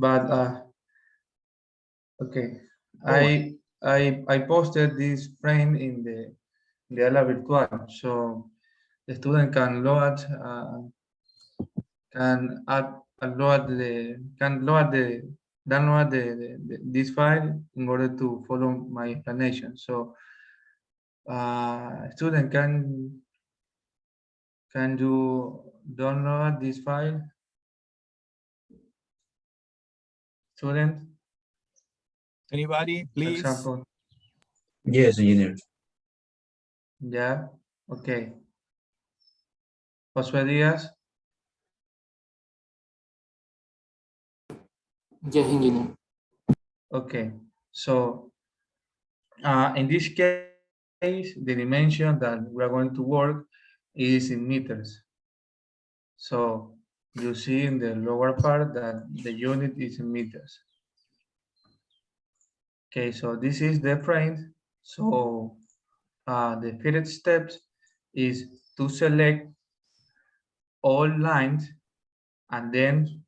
but okay, I posted this frame in the ala virtual, so the student can load can add load the can load the download this file in order to follow my explanation. So student, can you download this file? Student? Anybody, please? Example. Yes, engineer. Yeah, okay. Josué Díaz? Yes, engineer. Okay, so in this case, the dimension that we are going to work is in meters. So you see in the lower part that the unit is in meters. Okay, so this is the frame. So the first steps is to select all lines, and then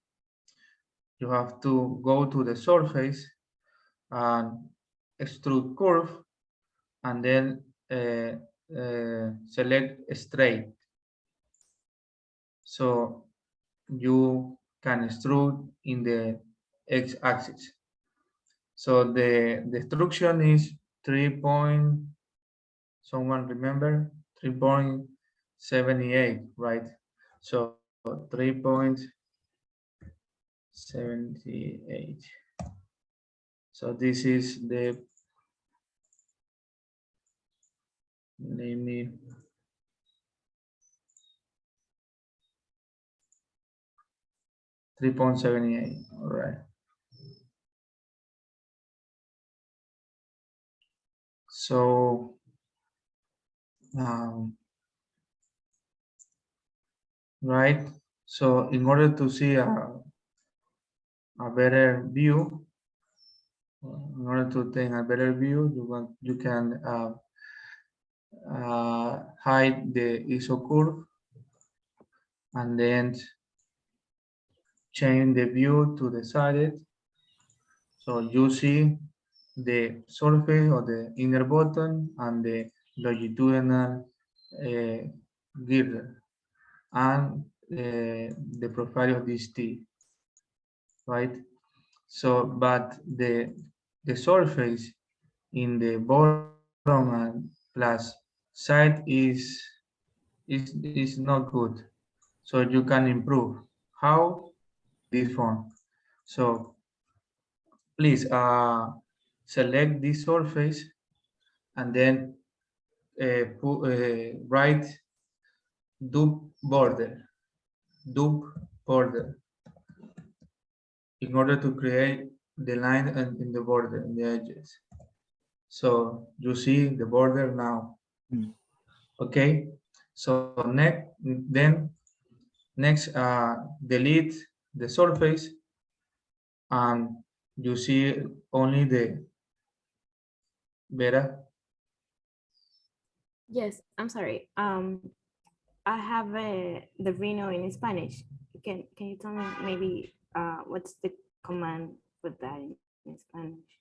you have to go to the surface and extrude curve, and then select straight. So you can extrude in the x-axis. So the instruction is 3 point, someone remember? 3.78, right? So 3.78. So this is the limit. .78, all right. So right, so in order to see a better view, in order to obtain a better view, you can hide the ISO curve and then change the view to the side. So you see the surface of the inner button and the longitudinal girder and the profile of this T, right? So, but the surface in the bottom and plus side is not good. So you can improve. How? This form. So please select this surface and then write dub border in order to create the line in the border, in the edges. So you see the border now. Okay. So next delete the surface, and you see only the Vera. Yes, I'm sorry. I have the Reno in Spanish. Can you tell me maybe what's the command for that in Spanish?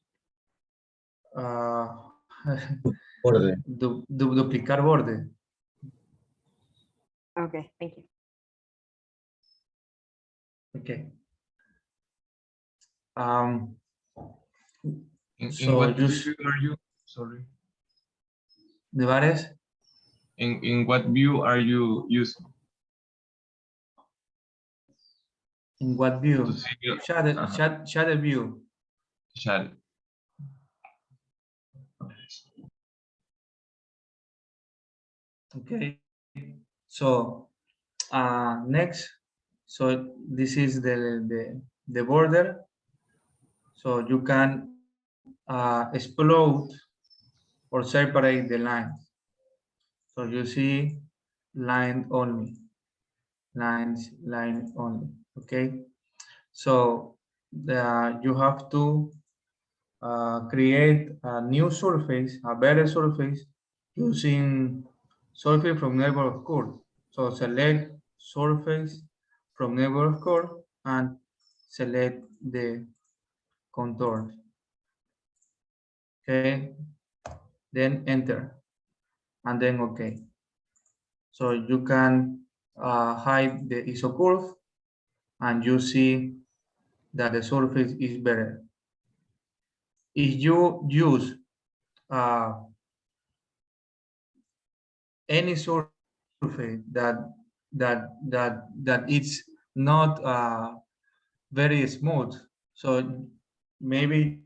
Borde. Duplicar borde. Okay, thank you. Okay. In what view are you? Sorry. Nevares? In what view are you using? In what view? To see your- Shadow view. Shadow. Okay. So next, so this is the border. So you can explode or separate the lines. So you see line only, line only. Okay. So you have to create a new surface, a better surface, using surface from neighborhood curve. So select surface from neighborhood curve and select the contours. Okay, then enter, and then okay. So you can hide the ISO curve, and you see that the surface is better. If you use any surface that it's not very smooth, so maybe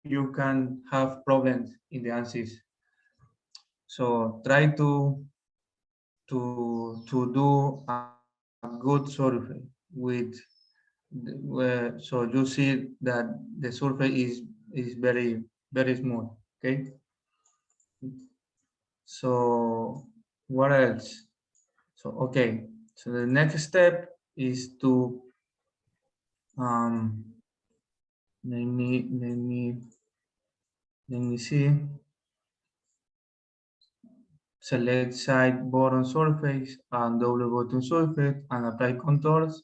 you can have problems in the ANSYS. So try to do a good survey with so you see that the surface is very smooth. Okay. So what else? So okay. So the next step is to let me see. Select side bottom surface and double bottom surface and apply contours,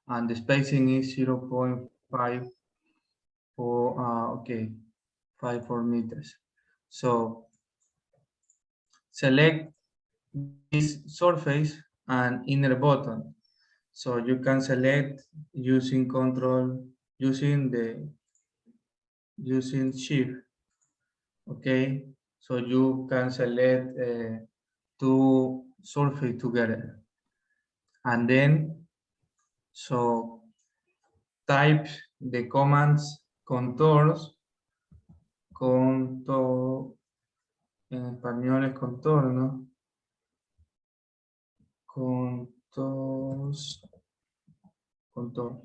and the spacing is 0.5 for okay 54 meters. So select this surface and inner bottom. So you can select using control using shift. Okay, so you can select two surface together, and then so type the commands contours, en español es contorno, contours, contour.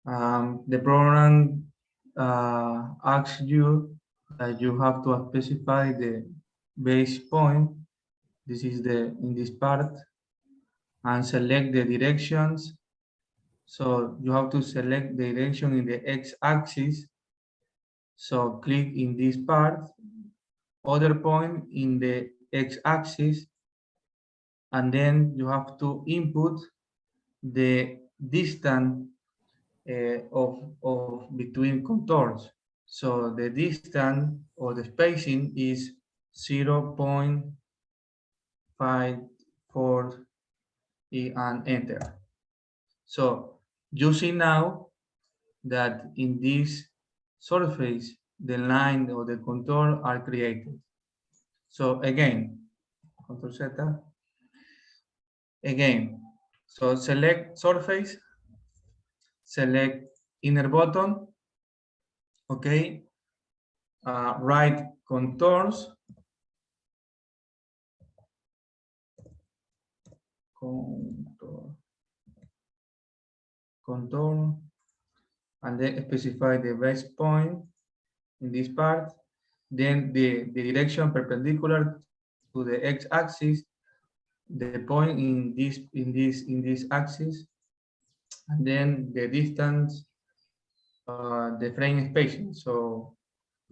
The program asks you that you have to specify the base point. This is in this part, and select the directions. So you have to select the direction in the x-axis. So click in this part, other point in the x-axis, and then you have to input the distance of between contours. So the distance or the spacing is 0.54 and enter. So you see now that in this surface, the line or the contour are created. So again, Control Z. Again, so select surface, select inner bottom, okay, right contours, contour, and then specify the base point in this part, then the direction perpendicular to the x-axis, the point in this axis, and then the distance, the frame spacing, so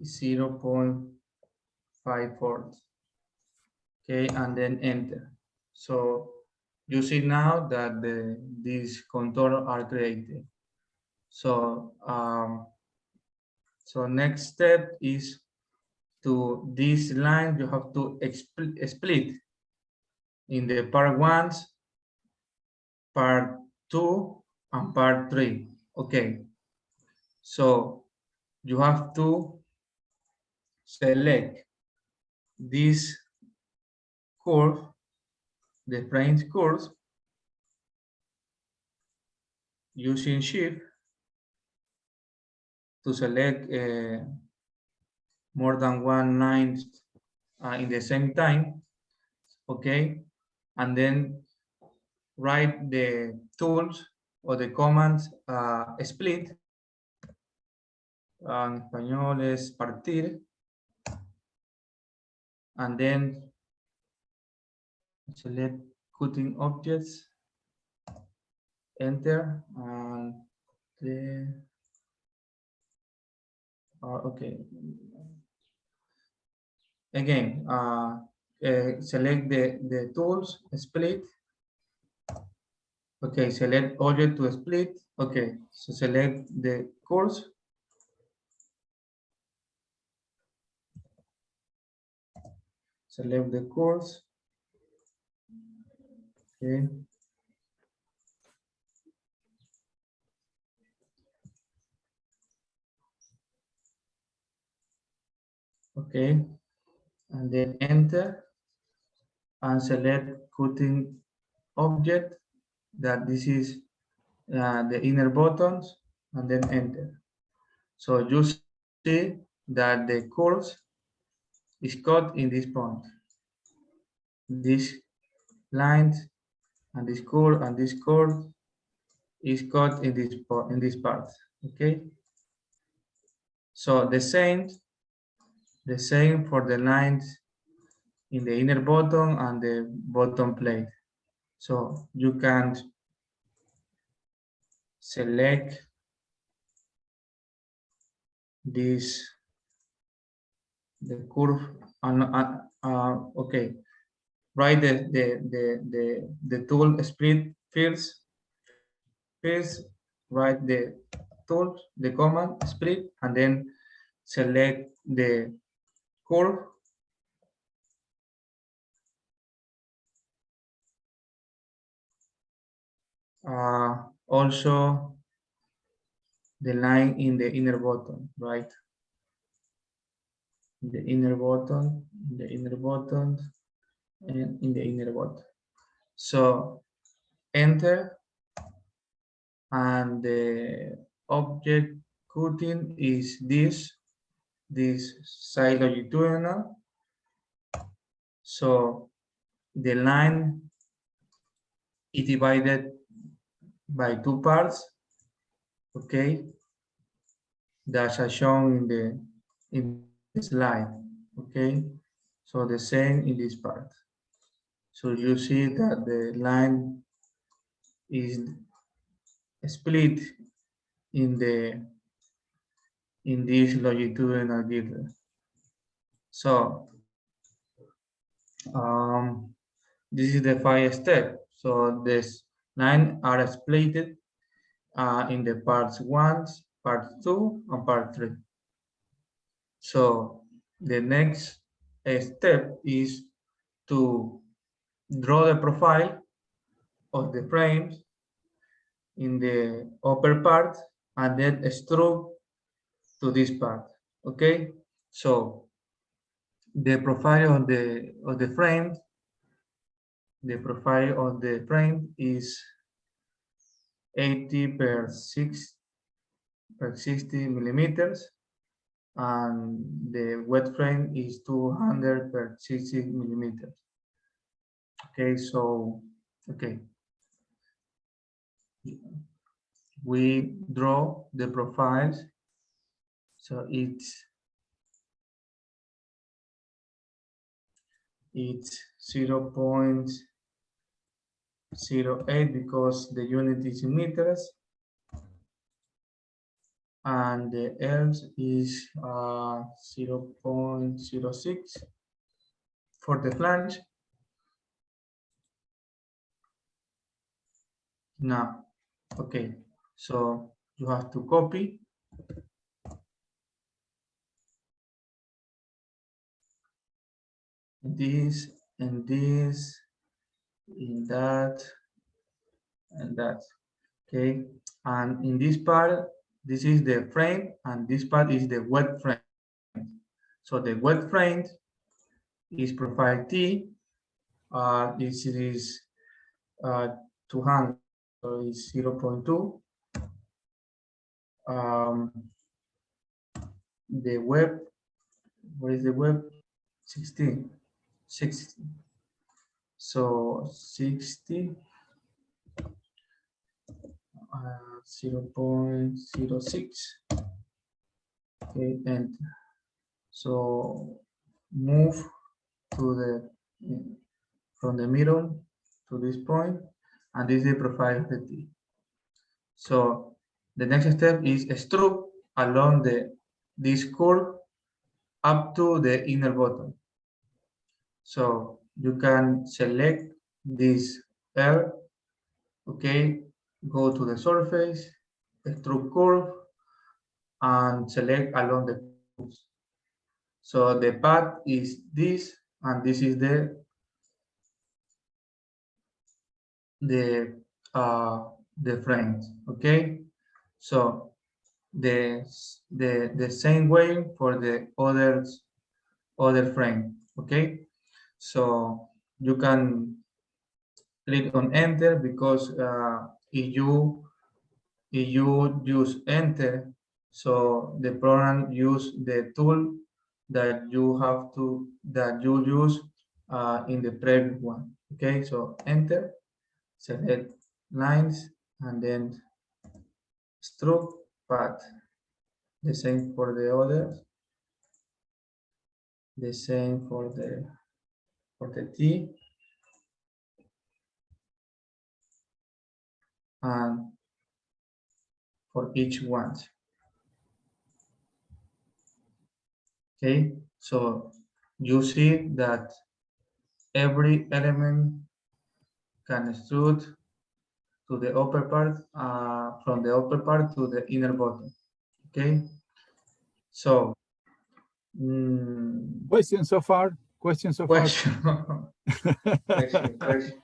0.54. Okay, and then enter. So you see now that these contours are created. So so next step is to this line you have to split in the part 1, part 2, and part 3. Okay, so you have to select this curve, the frame curve, using shift to select more than one line in the same time. Okay, and then write the tools or the commands split. En español es partir, and then select cutting objects, enter, and okay. Again, select the tools, split, Okay, select object to split. Okay, so select the course. Select the course. Okay. Okay, and then enter and select cutting object, that this is the inner buttons, and then enter. So you see that the course is cut in this point. This line and this chord is cut in this part. Okay. So the same for the lines in the inner button and the bottom plate. So you can select this, the curve, and okay, write the tool split first, write the tool, the command split, and then select the curve. Also the line in the inner button, right? The inner button, and in the inner button. So enter, and the object cutting is this side longitudinal. So the line is divided by two parts. Okay, that are shown in the slide. Okay, so the same in this part. So you see that the line is split in this longitudinal girdle. So this is the 5 step. So this line are split in the parts 1, part 2, and part 3. So the next step is to draw the profile of the frames in the upper part, and then extrude to this part. Okay, so the profile of the frame, the profile of the frame is 80 per 60 millimeters, and the wet frame is 200 per 60 millimeters. Okay, so okay, we draw the profiles. So it's 0.08 because the unit is in meters, and the else is 0.06 for the flange. Now, okay, so you have to copy this and this, in that and that. Okay, and in this part, this is the frame, and this part is the wet frame. So the wet frame is profile T. This is 200, so it's 0.2. The web, what is the web? 16. 60. So 60, 0.06. Okay, and so move to the from the middle to this point, and this is the profile of the T. So the next step is extrude along this curve up to the inner button. So you can select this L Okay, go to the surface, extrude curve, and select along the curves. So the path is this, and this is the frames. Okay, so the same way for the other frame. Okay, so you can click on enter because if you use enter, so the program use the tool that you use in the previous one. Okay, so enter, select lines, and then stroke path. The same for the others. The same for the T. And for each one. Okay, so you see that every element can extrude to the upper part, from the upper part to the inner bottom. Okay, so Question so far? Question so far? question. Question.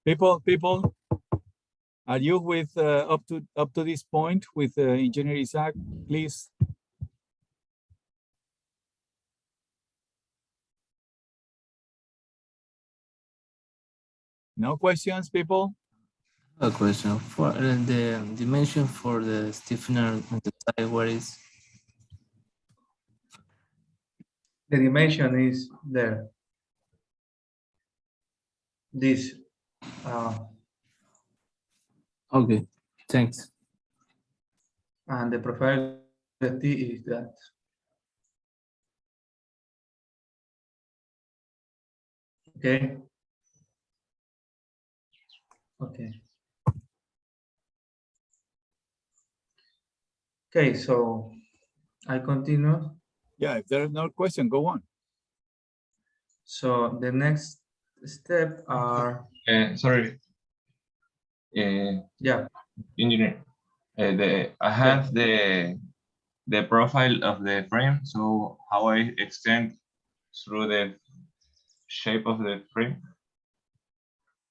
People, are you with up to this point with Engineer Isaac? Please. No questions, people? A question for the dimension for the stiffener on the side. What is? The dimension is there. This. Okay, thanks. And the profile of T is that. Okay. Okay. Okay, so I continue. Yeah, if there is no question, go on. So the next step are Sorry, yeah. engineer. I have the profile of the frame, so how I extend through the shape of the frame.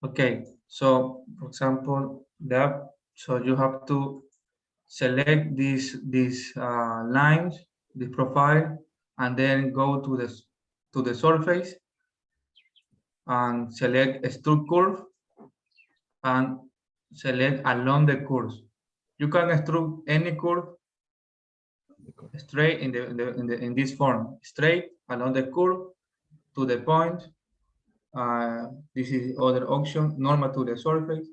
Okay, so for example, that so you have to select these lines, the profile, and then go to the surface and select extrude curve and select along the curves. You can extrude any curve straight in this form, straight along the curve to the point. This is other option, normal to the surface.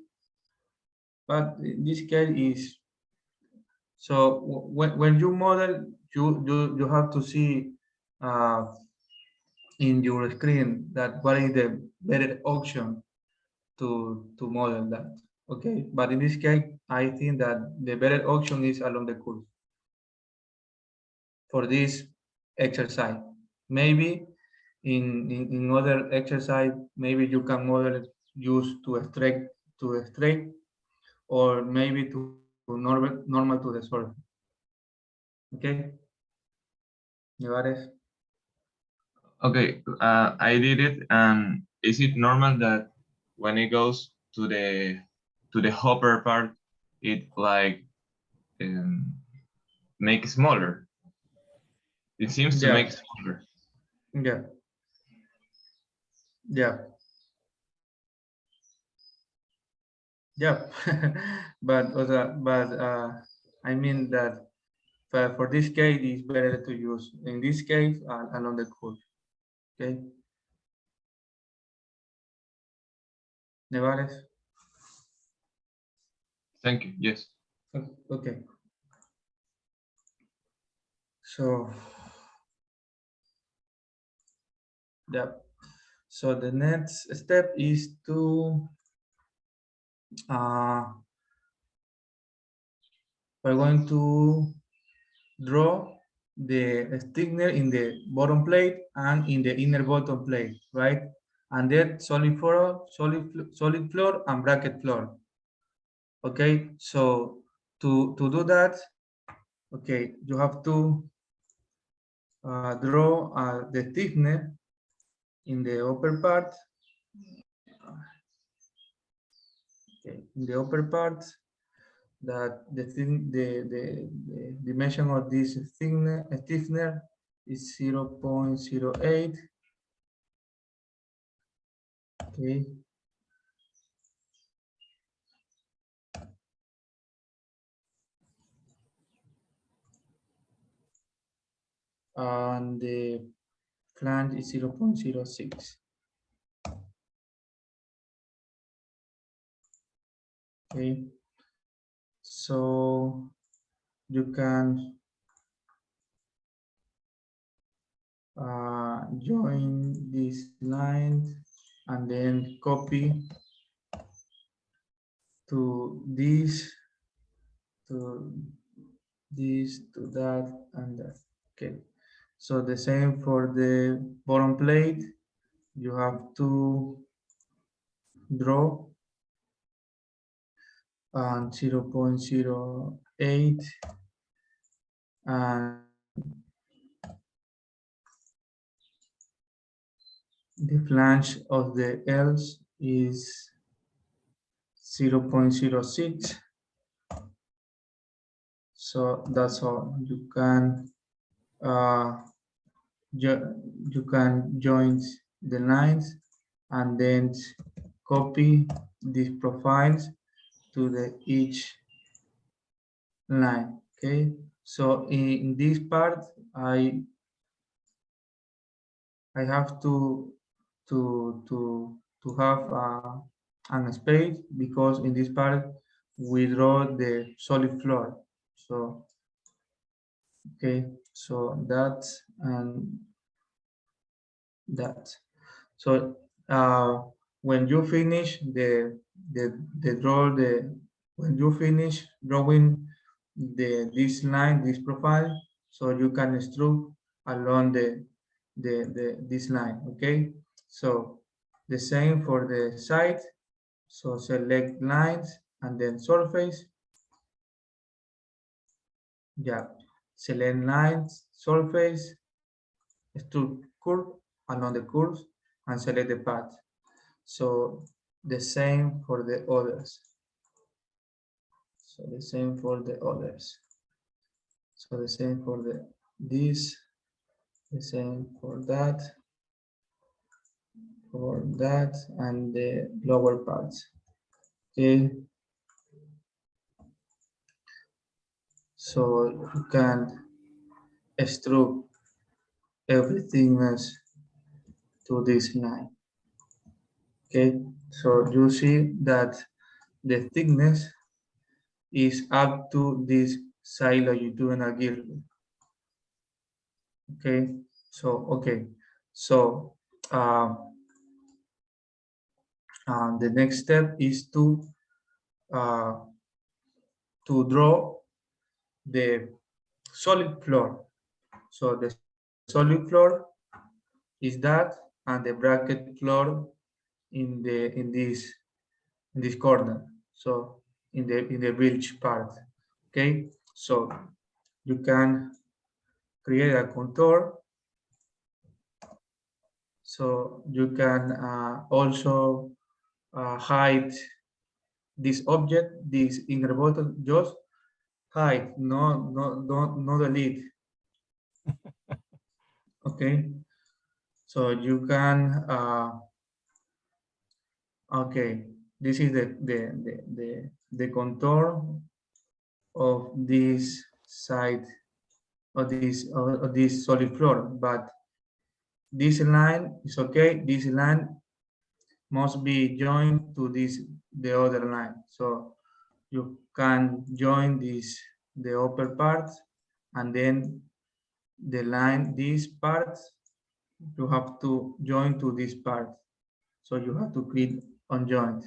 But in this case is so when you model, you have to see in your screen that what is the better option to model that. Okay, but in this case, I think that the better option is along the curve for this exercise. Maybe in other exercise, maybe you can model use to a straight, or maybe to normal to the surface. Okay, Nevares. Okay, I did it, and is it normal that when it goes to the hopper part, it like make smaller? It seems to Yeah. make smaller. Yeah. Yeah. Yeah. but I mean that for this case, it's better to use in this case along the curve. Okay. Nevares. Thank you. Yes. Okay. So yeah. So the next step is to we're going to draw the stiffener in the bottom plate and in the inner bottom plate, right? and then solid floor, solid floor, and bracket floor. Okay, so to do that, okay, you have to draw the thickness in the upper part. Okay, in the upper part, that the dimension of this thickness is 0.08. Okay. And the flange is 0.06. Okay, so you can join these lines and then copy to this, to this, to that, and that. Okay, so the same for the bottom plate. You have to draw on 0.08 and the flange of the L's is 0.06. So that's all. You can you can join the lines and then copy these profiles to the each line. Okay, so in this part I have to have an space, because in this part we draw the solid floor. So okay, so that and that. So when you finish when you finish drawing this line, this profile, so you can extrude along this line. Okay, so the same for the side. So select lines and then surface. Yeah, select lines, surface, extrude curve along the curves, and select the path. So the same for the others. So the same for the others. So the same for this, the same for that, and the lower parts. Okay. So you can extrude everything else to this line. Okay. So you see that the thickness is up to this side longitudinal girdle. Okay. So the next step is to draw the solid floor. So the solid floor is that, and the bracket floor in this corner. So in the bridge part. Okay. So you can create a contour. So you can also hide this object, this inner bottle, just hide, no delete. Okay, so you can okay, this is the contour of this side of this solid floor, but this line is okay. This line must be joined to the other line. So you can join the upper part, and then the line, this part, you have to join to this part. So you have to click on joint.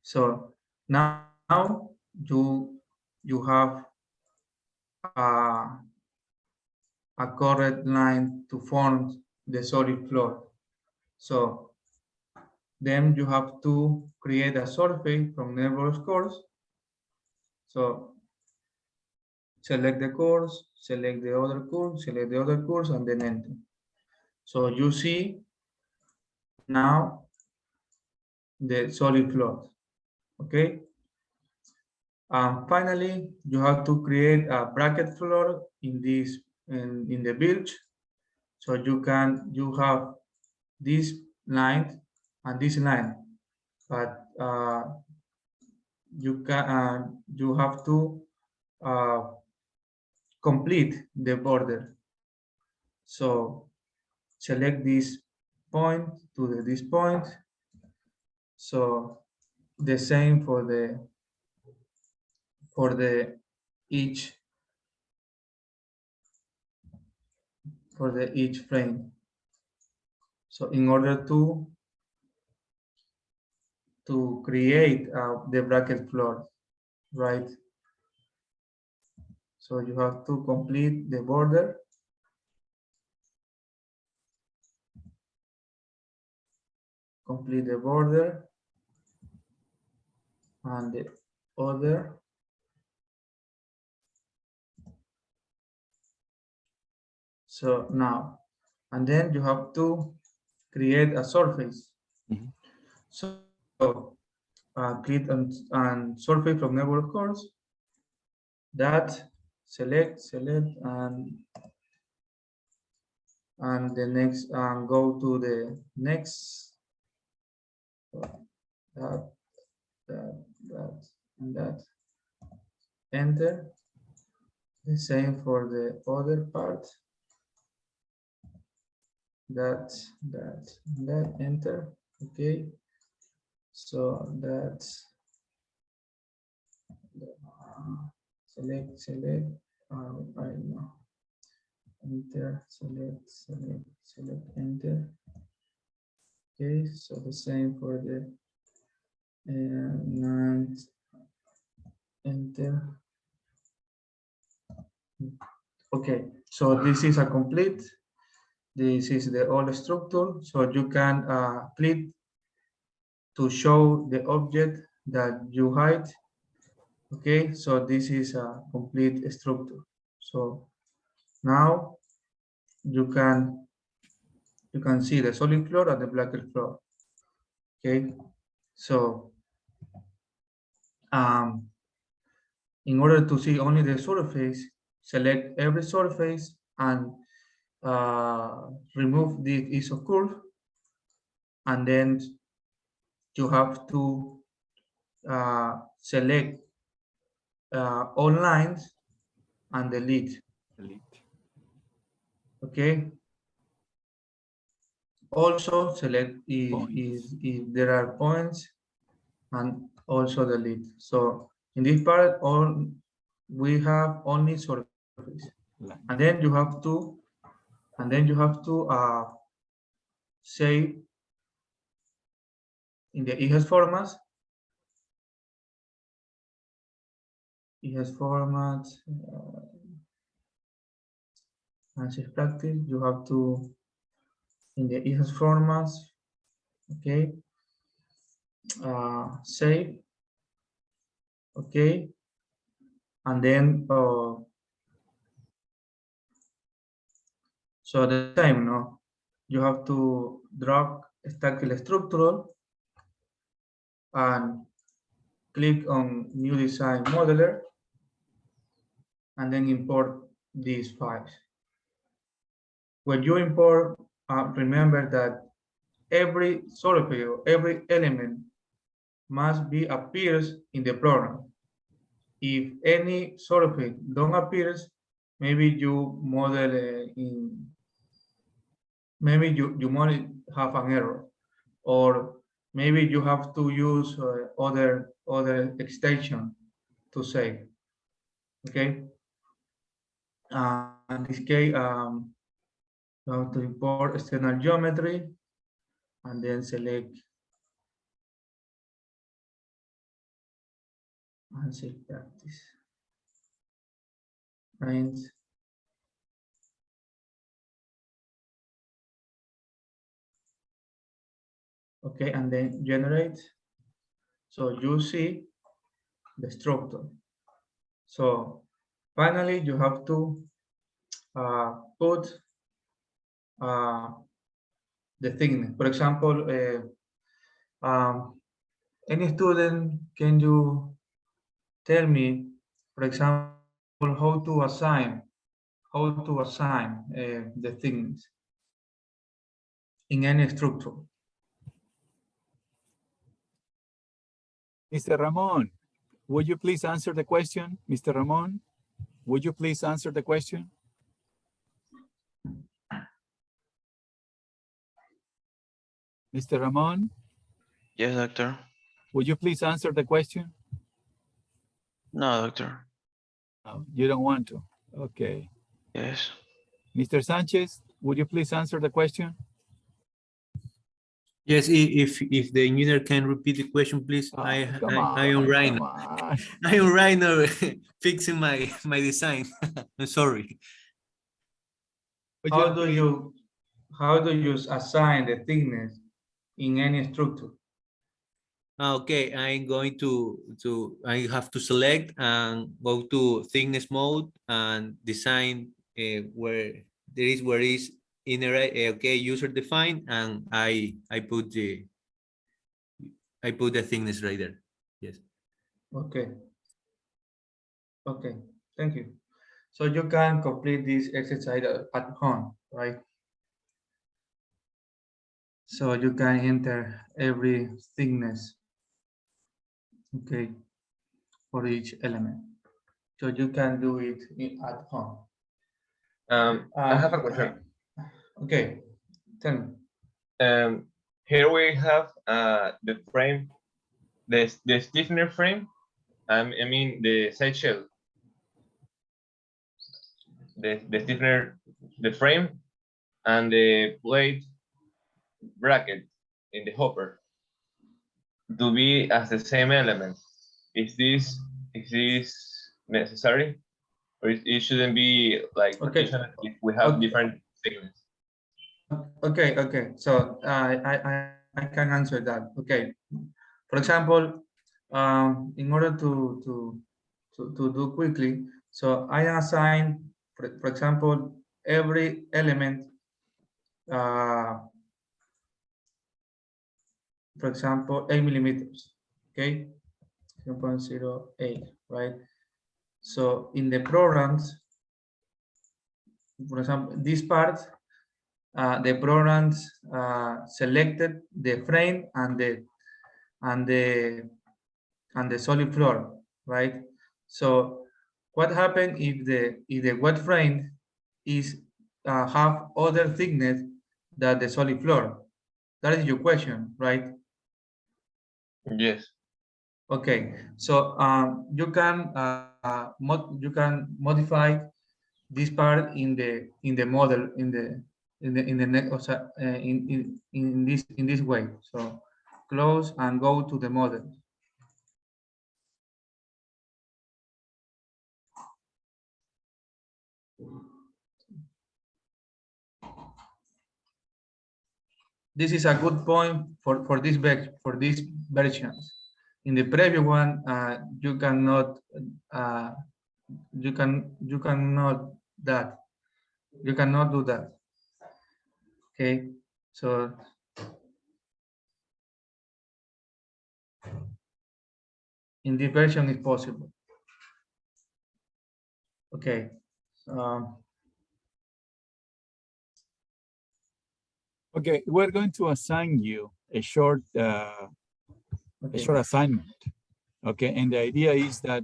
So now you have a correct line to form the solid floor. So then you have to create a surface from neighbor course. So select the course, select the other course, select the other course, and then enter. So you see now the solid floor, okay? Finally, you have to create a bracket floor in this in the bilge. So you have this line and this line, but you have to uh, complete the border. So select this point to this point. So the same for the each frame. So in order to create the bracket floor, right? So you have to complete the border. Complete the border and the other. So now, and then you have to create a surface. Mhm. So click on surface from neighbor course. That select and the next go to the next. That and that. Enter. The same for the other part. That enter. Okay. So that's select I know. Enter, select, enter. Okay, so the same for the and enter. Okay, so this is a complete. This is the old structure. So you can click to show the object that you hide. Okay, so this is a complete structure. So now you can see the solid floor and the bracket floor. Okay, so in order to see only the surface, select every surface and remove the iso curve, and then you have to select all lines and delete. Delete. Okay. Also select if there are points and also delete. So in this part, we have only surface, Line. and then you have to save in the EHS format. EHS format and save practice. You have to in the EHS formats. Okay. Save. Okay. And then so the same, no? You have to drag stackable structural and click on new design modeler and then import these files. When you import, remember that every surface or every element must be appears in the program. If any surface don't appears, maybe you model maybe you might have an error, or maybe you have to use other extension to save. Okay. In this case, you have to import external geometry and then select and save practice. Right. okay, and then generate. So you see the structure. So finally, you have to put the thickness. For example, any student, can you tell me, for example, how to assign the thickness in any structure? Mr. Ramon, would you please answer the question? Mr. Ramon, would you please answer the question? Mr. Ramon, Yes, doctor. would you please answer the question? No, doctor. No, you don't want to. Okay. Yes. Mr. Sanchez, would you please answer the question? Yes, if the engineer can repeat the question, please. Oh, I come I am on, right come now. on. I am right now fixing my design. I'm sorry. Would How you do you assign the thickness in any structure? Okay, I'm going to I have to select and go to thickness mode and design where is inner okay, user defined, and I put the thickness right there. Yes. Okay. Okay, thank you. So you can complete this exercise at home, right? So you can enter every thickness, okay, for each element. So you can do it at home. I have a question. Okay, tell me. Here we have the frame, the stiffener frame. I mean the side shell. The stiffener, the frame, and the plate bracket in the hopper to be as the same element. Is this necessary, or it shouldn't be like Okay. partition if we have Okay. different segments? Okay. So I can answer that. Okay. For example, in order to do quickly, so I assign, for example, every element, for example, 8 millimeters, okay, 0.08, right? So in the programs, for example, this part, the programs selected the frame and the solid floor, right? So what happens if the wet frame is have other thickness than the solid floor? That is your question, right? Yes. Okay, so you can modify this part in the model in this way. So close and go to the model. This is a good point for this versions. In the previous one, you cannot you cannot do that. Okay, so in this version it's possible. Okay. Okay, we're going to assign you a short assignment. Okay, and the idea is that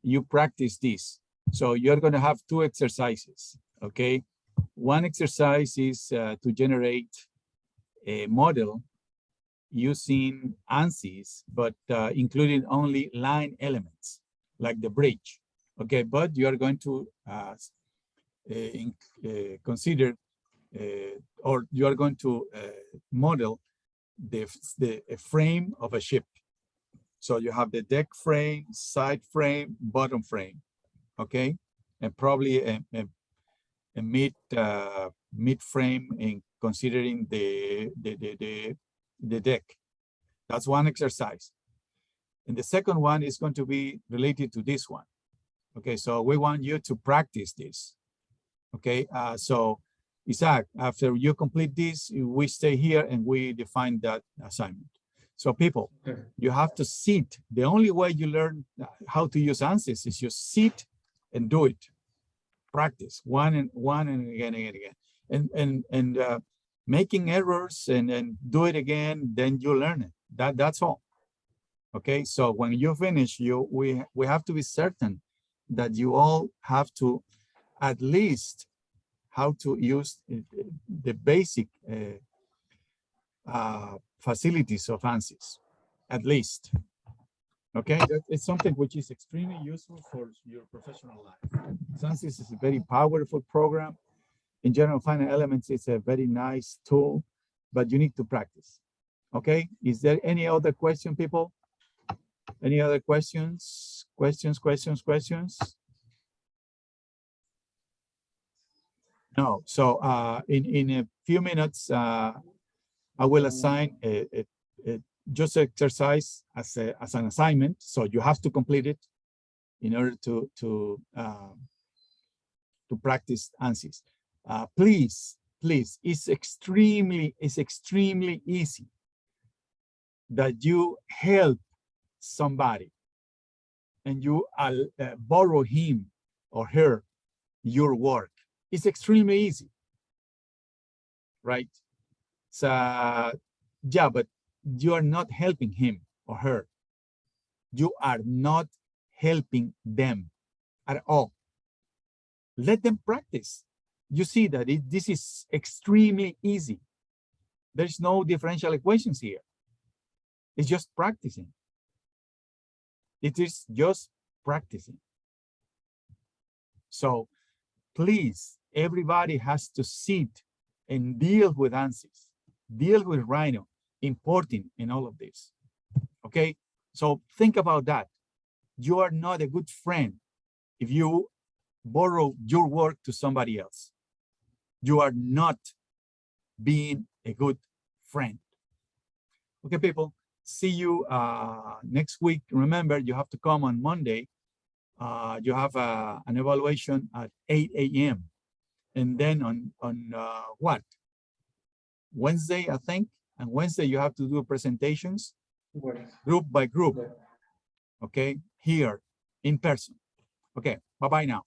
you practice this. So you're going to have two exercises. Okay, one exercise is to generate a model using ANSYS, but including only line elements like the bridge. Okay, but you are going to consider or you are going to model the frame of a ship. So you have the deck frame, side frame, bottom frame, okay, and probably a mid frame in considering the the deck. That's one exercise. And the second one is going to be related to this one. Okay, so we want you to practice this. Okay, so Isaac, after you complete this, we stay here and we define that assignment. So people, you have to sit. The only way you learn how to use ANSYS is you sit and do it. Practice one and again and again. And making errors and do it again, then you learn it. That's all. Okay, so when you finish, we have to be certain that you all have to at least how to use the basic facilities of ANSYS, at least. Okay, it's something which is extremely useful for your professional life. ANSYS is a very powerful program. In general, Finite Elements, it's a very nice tool, but you need to practice. Okay, is there any other question, people? Any other questions? Questions? No, so in a few minutes, I will assign just exercise as an assignment. So you have to complete it in order to practice ANSYS. Please, it's extremely easy that you help somebody and you borrow him or her your work. It's extremely easy, right? So yeah, but you are not helping him or her. You are not helping them at all. Let them practice. You see that this is extremely easy. There's no differential equations here. It's just practicing. It is just practicing. So please, everybody has to sit and deal with ANSYS, deal with Rhino, importing and all of this. Okay, so think about that. You are not a good friend if you borrow your work to somebody else. You are not being a good friend. Okay, people, see you next week. Remember, you have to come on Monday. You have an evaluation at 8 a.m. And then on what? Wednesday, I think. And Wednesday, you have to do presentations group by group. Okay, here in person. Okay, bye-bye now.